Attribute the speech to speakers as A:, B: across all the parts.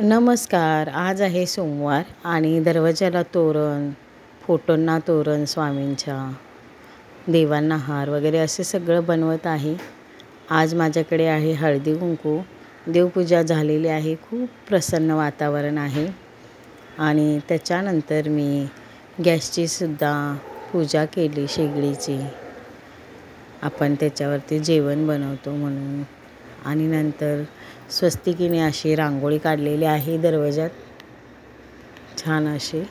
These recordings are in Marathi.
A: नमस्कार. आज आहे सोमवार आणि दरवाजाला तोरण, फोटोंना तोरण, स्वामींच्या देवांना हार वगैरे असे सगळं बनवत आहे. आज माझ्याकडे आहे हळदी कुंकू. देवपूजा झालेली आहे. खूप प्रसन्न वातावरण आहे आणि त्याच्यानंतर मी गॅसची सुद्धा पूजा केली शेगडीची. आपण त्याच्यावरती जेवण बनवतो म्हणून. आणि नंतर स्वस्तिकीने अशी रांगोळी काढलेली आहे दरवाजात छान अशी.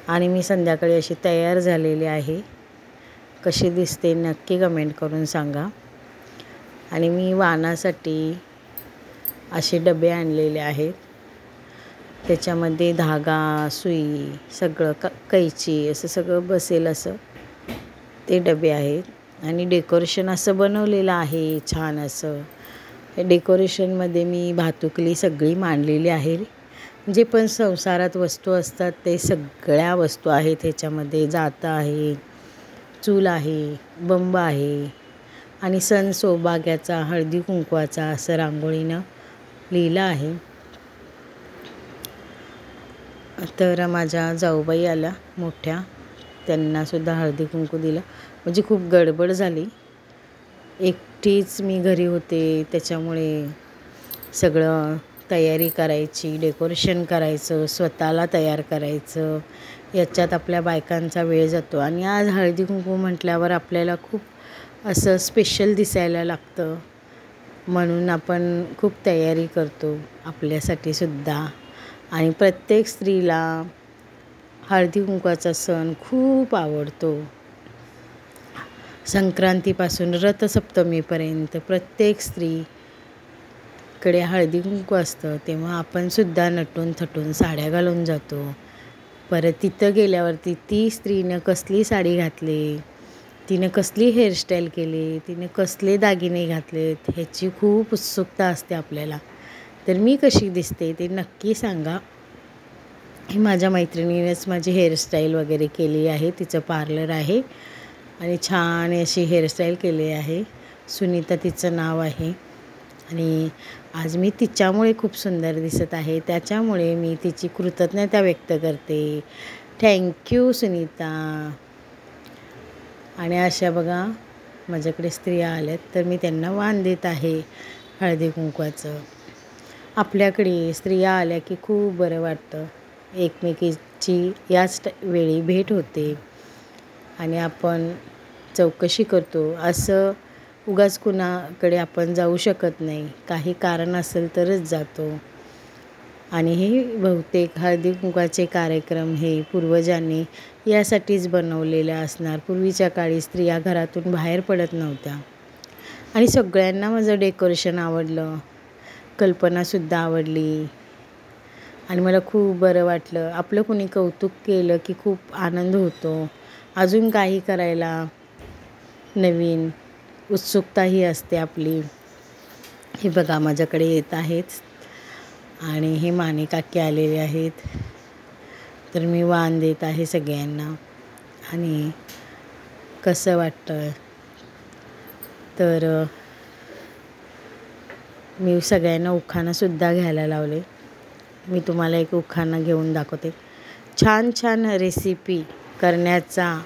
A: आणि मी संध्याकाळी अशी तयार झालेली आहे. कशी दिसते नक्की कमेंट करून सांगा. आणि मी वाणासाठी असे डबे आणलेले आहेत. त्याच्यामध्ये धागा, सुई, सगळं कैची असं सगळं बसेल असं ते डबे आहेत. आणि डेकोरेशन असं बनवलेलं आहे छान असं. डेकोरेशनमध्ये मी भातुकली सगळी मांडलेली आहे. जे पण संसारात वस्तू असतात ते सगळ्या वस्तू आहेत ह्याच्यामध्ये. जातं आहे, चूल आहे, बंब आहे आणि सण सौभाग्याचा, हळदी कुंकवाचा असं रांगोळीनं लिहिलं आहे. तर माझ्या जाऊबाई आल्या मोठ्या, त्यांनासुद्धा हळदी कुंकू दिलं. म्हणजे खूप गडबड झाली. एकटीच मी घरी होते त्याच्यामुळे सगळं तयारी करायची, डेकोरेशन करायचं, स्वतःला तयार करायचं, याच्यात आपल्या बायकांचा वेळ जातो. आणि आज हळदी कुंकू म्हटल्यावर आपल्याला खूप असं स्पेशल दिसायला लागतं म्हणून आपण खूप तयारी करतो आपल्यासाठी सुद्धा. आणि प्रत्येक स्त्रीला हळदी कुंकवाचा सण खूप आवडतो. संक्रांतीपासून रथसप्तमीपर्यंत प्रत्येक स्त्रीकडे हळदी कुंकू असतं. तेव्हा आपण सुद्धा नटून थटून साड्या घालून जातो. परत तिथं गेल्यावरती ती स्त्रीनं कसली साडी घातली, तिनं कसली हेअरस्टाईल केली, तिने कसले दागिने घातलेत ह्याची खूप उत्सुकता असते आपल्याला. तर मी कशी दिसते ते नक्की सांगा. ही माझ्या मैत्रिणीनेच माझी हेअरस्टाईल वगैरे केली आहे. तिचं पार्लर आहे आणि छान अशी हेअरस्टाईल केली आहे. सुनीता तिचं नाव आहे. आणि आज मी तिच्यामुळे खूप सुंदर दिसत आहे. त्याच्यामुळे मी तिची कृतज्ञता व्यक्त करते. थँक्यू सुनीता. आणि अशा बघा माझ्याकडे स्त्रिया आल्यात तर मी त्यांना वाण देत आहे हळदी कुंकवाचं. आपल्याकडे स्त्रिया आल्या की खूप बरं वाटतं. एकमेकीची याच वेळी भेट होते आणि आपण चौकशी करतो. असं उगाच कुणाकडे आपण जाऊ शकत नाही. काही कारण असेल तरच जातो. आणि हे बहुतेक हळदी कुंकवाचे कार्यक्रम हे पूर्वजांनी यासाठीच बनवलेले असणार. पूर्वीच्या काळी स्त्रिया घरातून बाहेर पडत नव्हत्या. आणि सगळ्यांना माझं डेकोरेशन आवडलं, कल्पनासुद्धा आवडली आणि मला खूप बरं वाटलं. आपलं कुणी कौतुक केलं की खूप आनंद होतो. अजून काही करायला नवीन उत्सुकताही असते आपली. हे बघा माझ्याकडे येत आहेत आणि हे माने काकी आलेले आहेत. तर मी वाण देत आहे सगळ्यांना. आणि कसं वाटतं तर मी सगळ्यांना उखाणासुद्धा घ्यायला लावले. मी तुम्हाला एक उखाणा घेऊन दाखवते. छान छान रेसिपी करण्याचा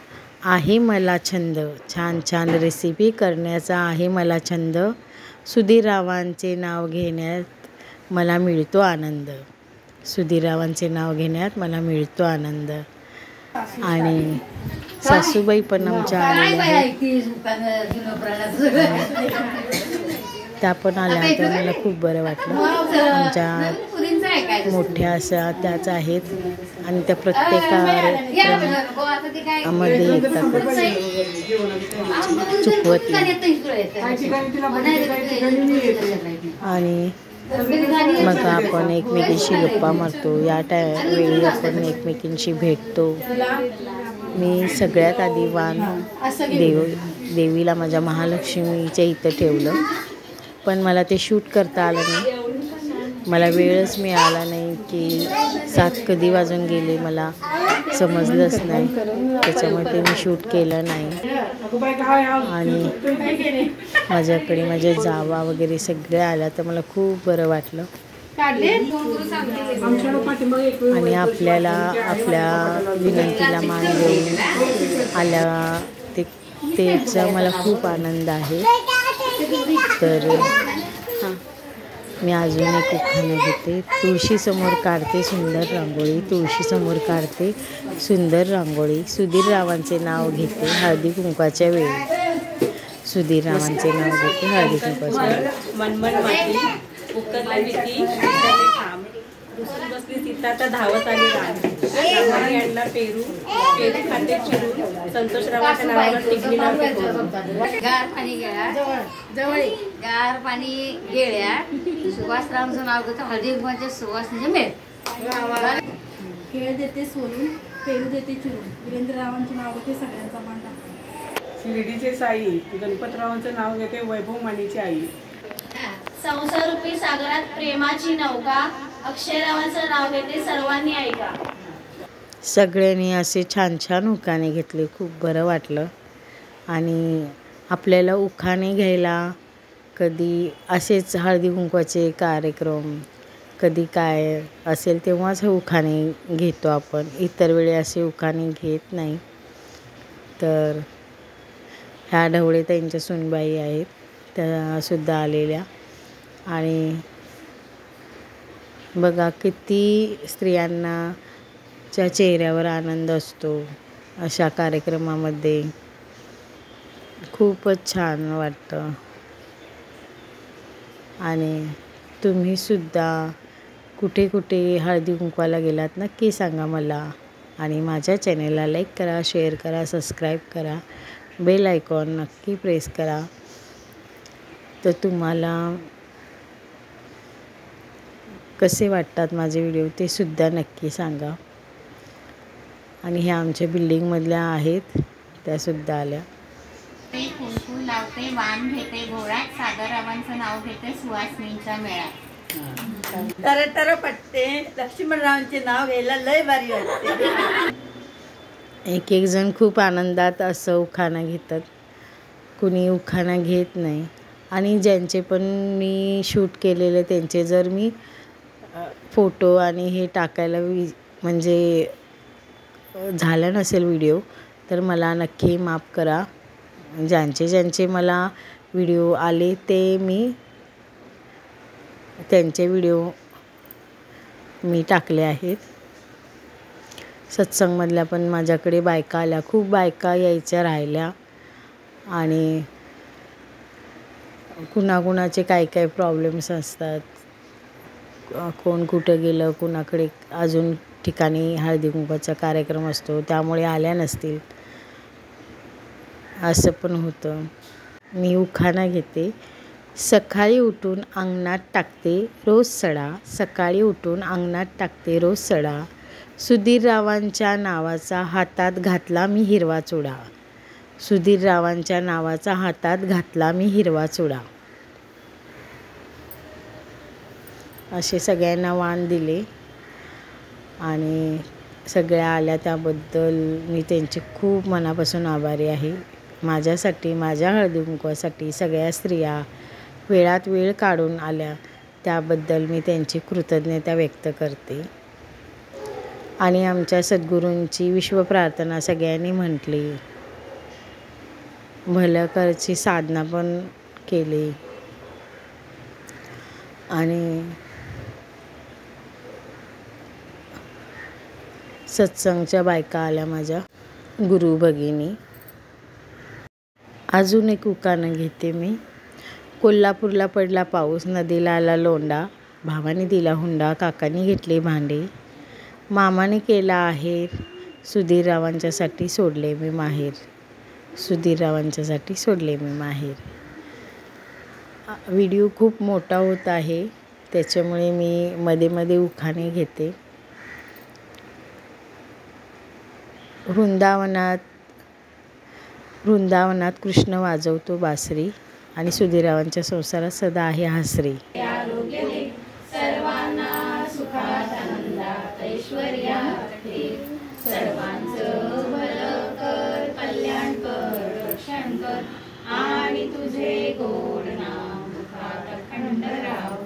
A: आहे मला छंद. छान छान रेसिपी करण्याचा आहे मला छंद. सुधीररावांचे नाव घेण्यात मला मिळतो आनंद. सुधीररावांचे नाव घेण्यात मला मिळतो आनंद. आणि सासूबाई पण आमच्या आलेल्या आहेत. त्या पण आल्या तर मला खूप बरं वाटलं. आमच्या मोठ्या अशा त्याच आहेत आणि त्या प्रत्येक कार्यक्रमामध्ये येतातच. चुकवत आणि मग आपण एकमेकींशी गप्पा मारतो. या वेळी आपण एकमेकींशी भेटतो. मी सगळ्यात आधी वाण देवीला माझ्या महालक्ष्मीच्या इथं ठेवलं. पण मला ते शूट करता आलं नाही. मला वेळच मिळाला नाही की 7 कधी वाजून गेले मला समजलंच नाही. त्याच्यामुळे ते मी शूट केलं नाही. आणि माझ्याकडे माझ्या जावा वगैरे सगळ्या आल्या तर मला खूप बरं वाटलं. आणि आपल्याला आपल्या विनंतीला मान देऊन आल्या त्याचा मला खूप आनंद आहे. तर मी अजून एक उखाणा घेते. तुळशीसमोर काढते सुंदर रांगोळी, तुळशीसमोर काढते सुंदर रांगोळी, सुधीररावांचे नाव घेते हळदी कुंकवाच्या वेळी, सुधीररावांचे नाव घेते हळदी कुंकवाच्या वेळी.
B: मनमन माती उकरला भीती थांब, दुसरी बसली सीता तर धावत आली राणी आणला पेरू, पेरू खाते चिरून, संतोषरावाच्या नावावर टिकली
C: गार पाणी गेल्या जवळ गार पाणी गेल्या सुभाषरावांचं नाव घेतो हळदी कुंकवाच्या सुवासनीचे मेळ.
D: केळ देते सोलून पेरू देते चिरून, वीरेंद्ररावांचे नाव घेते सगळ्यांचा मांडा.
B: शिर्डीचे साई गणपतरावांचं नाव घेते वैभव मानेची आई.
E: संसारूपी सागरात प्रेमाची नौका, अक्षयरावांचं नाव घेते सर्वांनी ऐका.
A: सगळ्यांनी असे छान छान उखाणे घेतले, खूप बरं वाटलं. आणि आपल्याला उखाणे घ्यायला कधी असेच हळदी कुंकवाचे कार्यक्रम कधी काय असेल तेव्हाच हे उखाणे घेतो आपण, इतर वेळी असे उखाणे घेत नाही. तर ह्या ढवळे त्यांच्या सुनबाई आहेत, त्यासुद्धा आलेल्या. आणि बघा किती स्त्रियांना च्या चेहऱ्यावर आनंद असतो अशा कार्यक्रमामध्ये, खूपच छान वाटतं. आणि तुम्हीसुद्धा कुठे कुठे हळदी कुंकवाला गेलात नक्की सांगा मला. आणि माझ्या चॅनेलला लाईक करा, शेअर करा, सबस्क्राईब करा, बेल आयकॉन नक्की प्रेस करा. तर तुम्हाला कसे वाटतात माझे व्हिडिओ ते सुद्धा नक्की सांगा. आणि ह्या आमच्या बिल्डिंगमधल्या आहेत, त्यासुद्धा आल्या.
C: कुंकू लावते वाण घेते गोळ्यात, सागररावांचं नाव घेते सुवासनींच्या मेळ्यात.
D: तर तर पटते लक्ष्मणरावांचे नाव घ्यायला लय भारी वाटते.
A: एक एक जण खूप आनंदात असं उखाणा घेतात, कुणी उखाणा घेत नाही. आणि ज्यांचे पण मी शूट केलेले त्यांचे जर मी फोटो आणि हे टाकायला म्हणजे झाला नसेल व्हिडिओ तर मला नक्की माफ करा. ज्यांचे मला व्हिडिओ आले ते मी त्यांचे व्हिडिओ मी टाकले आहेत. सत्संगमधल्या पण माझ्याकडे बायका आल्या, खूप बायका यायच्या राहिल्या. आणि कुणाकुणाचे काय काय प्रॉब्लेम्स असतात, कोण कुठं गेलं, कुणाकडे अजून ठिकाणी हळदी कुंकवाचा कार्यक्रम असतो त्यामुळे आल्या नसतील, असं पण होतं. मी उखाणा घेते. सकाळी उठून अंगणात टाकते रोज सडा, सकाळी उठून अंगणात टाकते रोज सडा, सुधीररावांच्या नावाचा हातात घातला मी हिरवा चुडा, सुधीररावांच्या नावाचा हातात घातला मी हिरवा चुडा. असे सगळ्यांना वाण दिले आणि सगळ्या आल्या त्याबद्दल मी त्यांचे खूप मनापासून आभारी आहे. माझ्यासाठी, माझ्या हळदी कुंकवासाठी सगळ्या स्त्रिया वेळात वेळ काढून आल्या त्याबद्दल मी त्यांची कृतज्ञता व्यक्त करते. आणि आमच्या सद्गुरूंची विश्वप्रार्थना सगळ्यांनी म्हटली, भलकरची साधना पण केली. आणि सत्संगच्या बायका आल्या माझ्या गुरु भगिनी. अजून एक उखाणा घेते मी. कोल्हापूरला पडला पाऊस, नदीला आला लोंढा, भावाने दिला हुंडा, काकांनी घेतले भांडे, मामाने केला आहेर, सुधीररावांच्यासाठी सोडले मी माहेर, सुधीररावांच्यासाठी सोडले मी माहेर. व्हिडिओ खूप मोठा होत आहे त्याच्यामुळे मी मध्ये मध्ये उखाणे घेते. वृंदावनात कृष्ण वाजवतो बासरी आणि सुधीररावांच्या संसारात सदा आहे हासरी.
E: सर्वांना सुखात आनंदात ऐश्वर्यात सर्वांचं भलं कर, कल्याण कर, रक्षण कर आणि तुझे गोड नाम दुःखात अखंड राहू.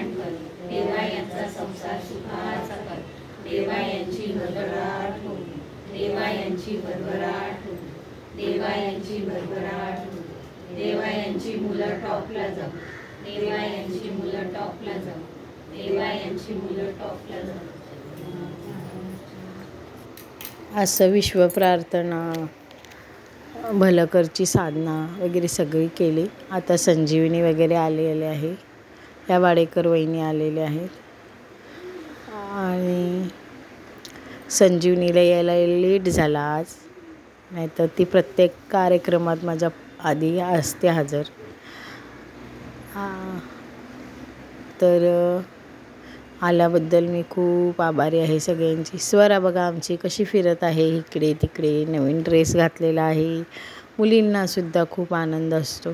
E: कल्याण कर. देवा यांचा संसार सुखाचा कर. देवा यांची भरभराट हो. देवा यांची भरभराट हो. देवा यांची भरभराट हो. देवा यांची मुलं टॉपला जाऊ. देवा यांची मुलं टॉपला जाऊ. देवा यांची मुलं टॉपला जाऊ.
A: असं विश्वप्रार्थना, भलकरची साधना वगैरे सगळी केली. आता संजीवनी वगैरे आलेले आहे. या वाडेकर वहिनी आलेल्या आहेत आणि संजीवनीला यायला लेट झाला आज, नाहीतर ती प्रत्येक कार्यक्रमात माझ्या आधी असते हजर. तर आल्याबद्दल मी खूप आभारी आहे सगळ्यांची. स्वरा बघा आमची कशी फिरत आहे इकडे तिकडे. नवीन ड्रेस घातलेला आहे. मुलींनासुद्धा खूप आनंद असतो.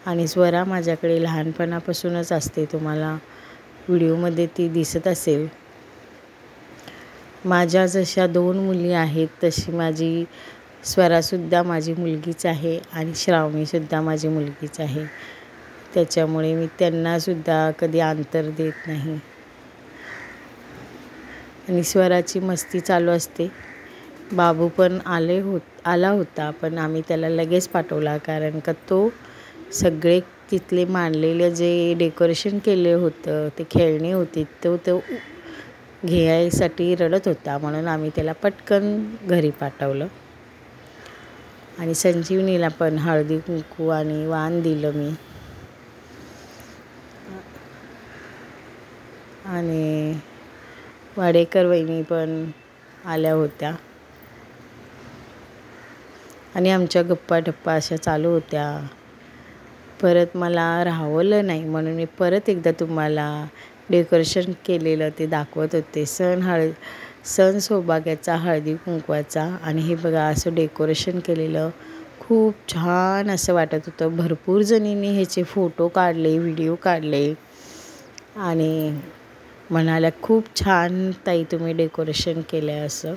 A: आणि स्वरा माझ्याकडे लहानपणापासूनच असते. तुम्हाला व्हिडिओमध्ये ती दिसत असेल. माझ्या जशा 2 मुली आहेत तशी माझी स्वरासुद्धा माझी मुलगीच आहे आणि श्रावणीसुद्धा माझी मुलगीच आहे. त्याच्यामुळे मी त्यांनासुद्धा कधी अंतर देत नाही. आणि स्वराची मस्ती चालू असते. बाबू पण आला होता, पण आम्ही त्याला लगेच पाठवला, कारण का तो सगळे तिथले मांडलेले जे डेकोरेशन केले होतं, ते खेळणी होती, तो घ्यायसाठी रडत होता. म्हणून आम्ही त्याला पटकन घरी पाठवलं. आणि संजीवनीला पण हळदी कुंकू आणि वाण दिलं मी. आणि वाडेकर वहिनी पण आल्या होत्या आणि आमच्या गप्पा टप्पा अशा चालू होत्या. परत मला राहवलं नाही म्हणून मी परत एकदा तुम्हाला डेकोरेशन केलेलं ते दाखवत होते. सण सौभाग्याचा, हळदी कुंकवाचा. आणि हे बघा असं डेकोरेशन केलेलं खूप छान असं वाटत होतं. भरपूर जणींनी ह्याचे फोटो काढले, व्हिडिओ काढले आणि म्हणाल्या खूप छान ताई तुम्ही डेकोरेशन केलं आहे असं.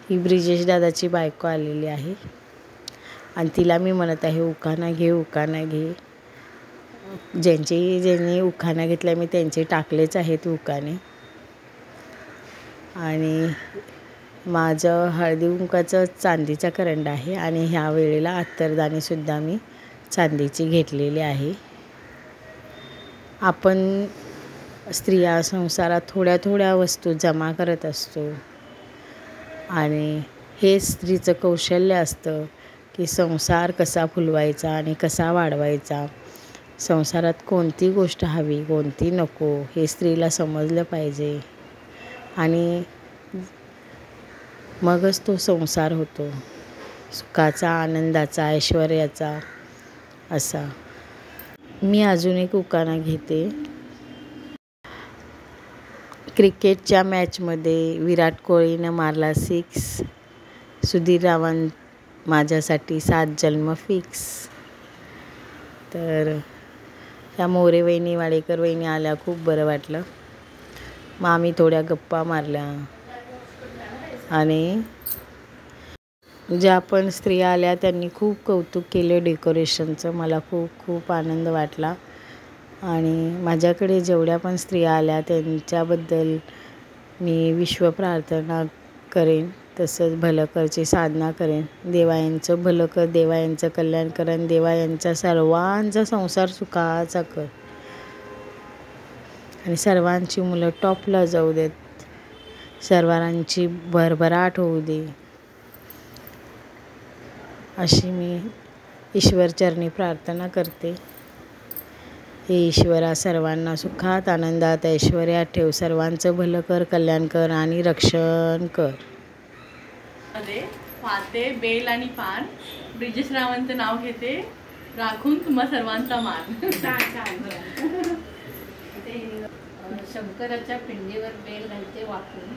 A: ही ब्रिजेश दादाची बायको आलेली आहे आणि तिला मी म्हणत आहे उखाणा घे, उखाणा घे. ज्यांनी उखाणा घेतला मी त्यांचे टाकलेच आहेत उखाणे. आणि माझं हळदी कुंकाचं चांदीचा करंडा आहे आणि ह्या वेळेला अत्तरदाणीसुद्धा मी चांदीची घेतलेली आहे. आपण स्त्रिया संसारात थोड्या थोड्या वस्तू जमा करत असतो आणि हे स्त्रीचं कौशल्य असतं की संसार कसा फुलवायचा आणि कसा वाढवायचा. संसारात कोणती गोष्ट हवी, कोणती नको हे स्त्रीला समजलं पाहिजे आणि मगच तो संसार होतो सुखाचा, आनंदाचा, ऐश्वर्याचा असा. मी अजून एक उखाणा घेते. क्रिकेटच्या मॅचमध्ये विराट कोहलीनं मारला 6. सुधीर रावण माझ्यासाठी 7 जन्म फिक्स. तर ह्या मोरे वहिनी, वाडेकर वहिनी आल्या, खूप बरं वाटलं. मग आम्ही थोड्या गप्पा मारल्या आणि ज्या पण स्त्रिया आल्या त्यांनी खूप कौतुक केलं डेकोरेशनचं. मला खूप खूप आनंद वाटला. आणि माझ्याकडे जेवढ्या पण स्त्रिया आल्या त्यांच्याबद्दल मी विश्वप्रार्थना करेन, तसंच भलकरची साधना करेन. देवा यांचं भलं कर, देवा यांचं कल्याण कर आणि देवा यांचा सर्वांचा संसार सुखाचा कर आणि सर्वांची मुलं टॉपला जाऊ देत, सर्वांची भरभराट होऊ दे, अशी मी ईश्वरचरणी प्रार्थना करते. हे ईश्वरा सर्वांना सुखात, आनंदात, ऐश्वर्यात ठेव. सर्वांचं भलं कर, कल्याण कर आणि रक्षण कर.
B: पाते, बेल आणि पान. ब्रिजेश रावांचं नाव घेते, राखून तुम्हा सर्वांचा मान.
C: शंकराच्या पिंडीवर बेल घालते वाकून.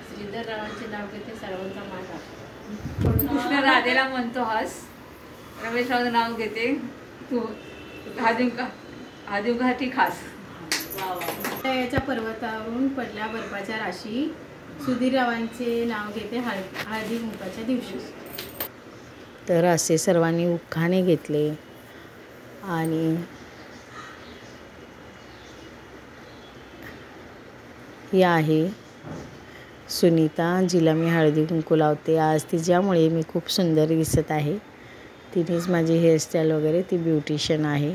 C: श्रीधर रावांचे नाव घेते, सर्वांचा मान राखून. कृष्ण राधेला म्हणतो हस. रमेश रावांचं नाव घेते, तू आदिवघाटी खास.
D: याच्या पर्वतावरून पडल्या बर्फाच्या राशी. सुधीर रावांचे नाव घेते हळदी कुंकाच्या दिवशी.
A: तर असे सर्वांनी उखाणे घेतले आणि ही आहे सुनीता, जिला मी हळदी कुंकू लावते आज. तिच्यामुळे मी खूप सुंदर दिसत आहे. तिनेच माझी हेअरस्टाईल वगैरे, ती ब्युटिशियन आहे.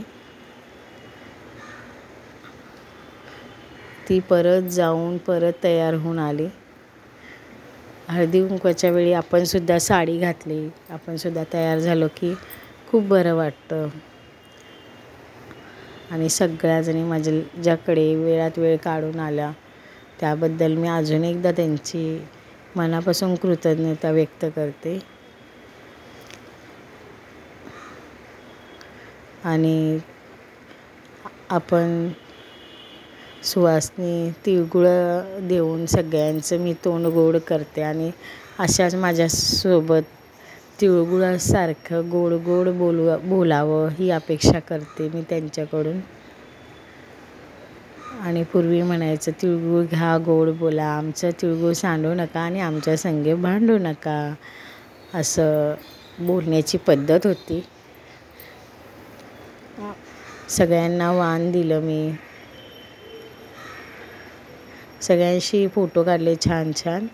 A: ती परत जाऊन परत तयार होऊन आली. हळदी कुंकवाच्या वेळी आपण सुद्धा साडी घातली, आपण सुद्धा तयार झालो की खूप बरं वाटतं. आणि सगळ्याजणी माझ्याकडे वेळात वेळ काढून आल्या त्याबद्दल मी अजून एकदा त्यांची मनापासून कृतज्ञता व्यक्त करते. आणि आपण सुवासनी तिळगुळ देऊन सगळ्यांचं मी तोंड गोड करते आणि अशाच माझ्यासोबत तिळगुळासारखं गोड गोड बोलावं ही अपेक्षा करते मी त्यांच्याकडून. आणि पूर्वी म्हणायचं, तिळगुळ घ्या गोड बोला, आमचं तिळगुळ सांडू नका आणि आमच्या संगे भांडू नका, असं बोलण्याची पद्धत होती. सगळ्यांना वाण दिलं मी, सगळ्यांशी फोटो काढले छान छान.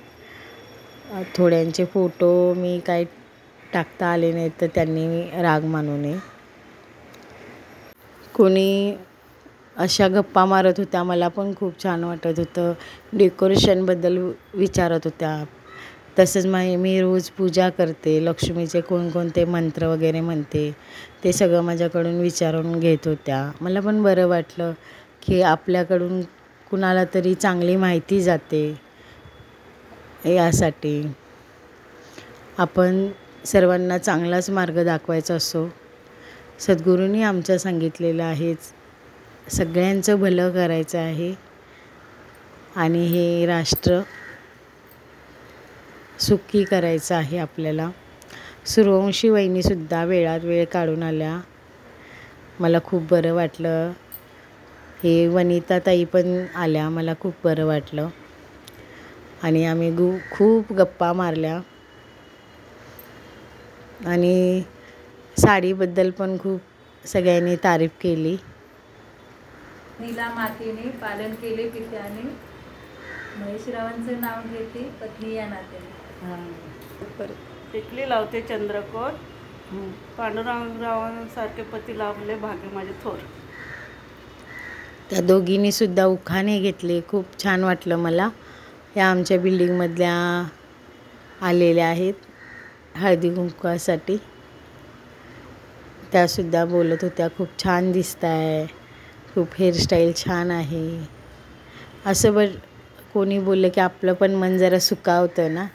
A: थोड्यांचे फोटो मी काय टाकता आले नाहीत तर त्यांनी राग मानू नये. कोणी अशा गप्पा मारत होत्या, मला पण खूप छान वाटत होतं. डेकोरेशनबद्दल विचारत होत्या. तसंच मी रोज पूजा करते, लक्ष्मीचे कोणकोणते मंत्र वगैरे म्हणते ते सगळं माझ्याकडून विचारून घेत होत्या. मला पण बरं वाटलं की आपल्याकडून कुणाला तरी चांगली माहिती जाते. यासाठी आपण सर्वांना चांगलाच मार्ग दाखवायचा असो. सद्गुरूंनी आमच्या सांगितलेलं आहेच, सगळ्यांचं भलं करायचं आहे आणि हे राष्ट्र सुखी करायचं आहे आपल्याला. सूर्यवंशी वहिनीसुद्धा वेळात वेळ काढून आल्या, मला खूप बरं वाटलं. हे वनिता ताई पण आल्या, मला खूप बरं वाटलं. आणि आम्ही खूप गप्पा मारल्या आणि साडीबद्दल पण खूप सगळ्यांनी तारीफ केली.
C: नीला मातेने पालन केले पित्याने, महेशरावांचं नाव घेते पत्नी या नात्याने.
B: टिकली लावते चंद्रकोर, पांडुरंगरावांसारखे पती लाभले भाग्य माझे थोर.
A: त्या दोघींनी सुद्धा उखाणे घेतले, खूप छान वाटलं मला. या आमच्या बिल्डिंगमधल्या आलेल्या आहेत हळदी कुंकवासाठी. त्यासुद्धा बोलत होत्या, खूप छान दिसत आहे, खूप हेअरस्टाईल छान आहे. असं कोणी बोललं की आपलं पण मन जरा सुखावतं ना.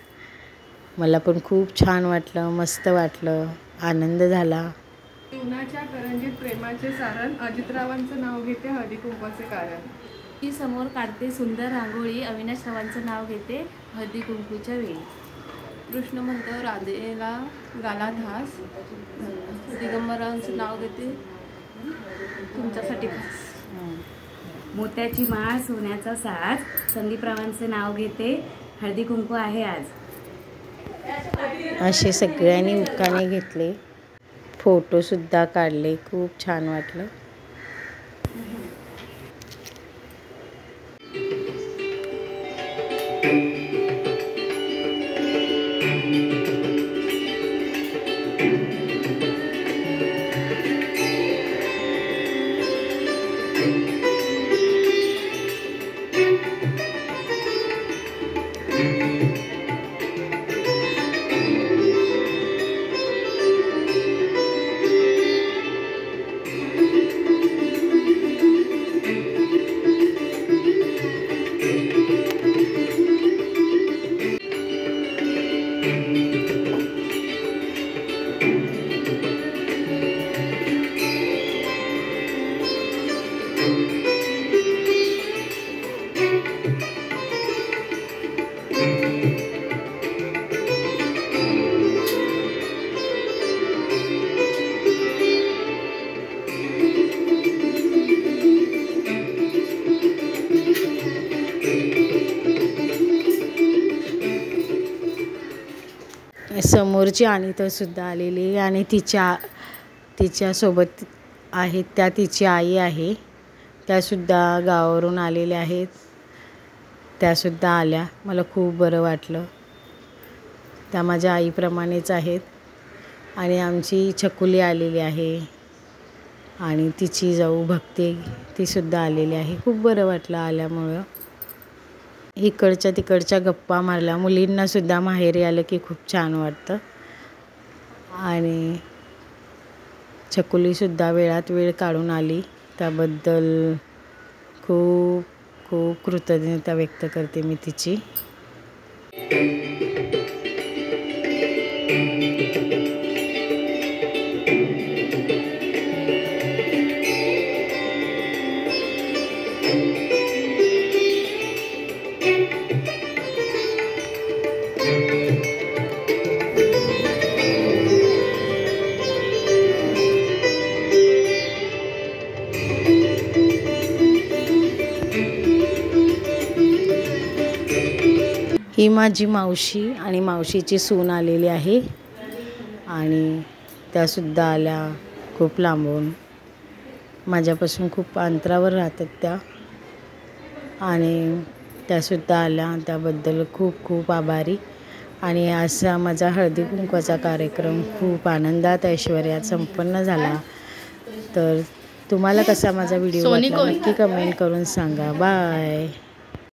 A: मला पण खूप छान वाटलं, मस्त वाटलं, आनंद झाला.
F: जीवनाच्या करंजीत प्रेमाचे सारण, अजितरावांचं नाव घेते हळदी कुंकवाचे कारण.
E: ती समोर काढते सुंदर रांगोळी, अविनाशरावांचं नाव घेते हळदी कुंकूच्या वेळी.
F: कृष्ण म्हणतो राधेला गाला धास, दिगंबरांचं नाव घेते तुमच्यासाठी खास.
G: मोत्याची माळ सोन्याचा साज, संदीपरावांचं नाव घेते हळदी कुंकू आहे आज.
A: असे सगळ्यांनी उखाणे घेतले, फोटोसुद्धा काढले, खूप छान वाटलं. समोरची अनितासुद्धा आलेली आणि तिच्यासोबत आहेत त्या तिची आई आहे, त्यासुद्धा गावावरून आलेल्या आहेत. त्यासुद्धा आल्या. मला खूप बरं वाटलं. त्या माझ्या आईप्रमाणेच आहेत. आणि आमची छकुली आलेली आहे आणि तिची जाऊ भक्ती तीसुद्धा आलेली आहे. खूप बरं वाटलं आल्यामुळं. इकडच्या तिकडच्या गप्पा मारल्या. मुलींनासुद्धा माहेरी आलं की खूप छान वाटतं. आणि छकुलीसुद्धा वेळात वेळ काढून आली, त्याबद्दल खूप खूप कृतज्ञता व्यक्त करते मी तिची. ही माझी मावशी आणि मावशीची सून आलेली आहे आणि त्यासुद्धा आल्या खूप लांबून. माझ्यापासून खूप अंतरावर राहतात त्या आणि त्यासुद्धा आल्या. त्याबद्दल खूप खूप आभारी. आणि असा माझा हळदी कुंकवाचा कार्यक्रम खूप आनंदात ऐश्वर्यात संपन्न झाला. तर तुम्हाला कसा माझा व्हिडिओ वाटला नक्की कमेंट करून सांगा. बाय.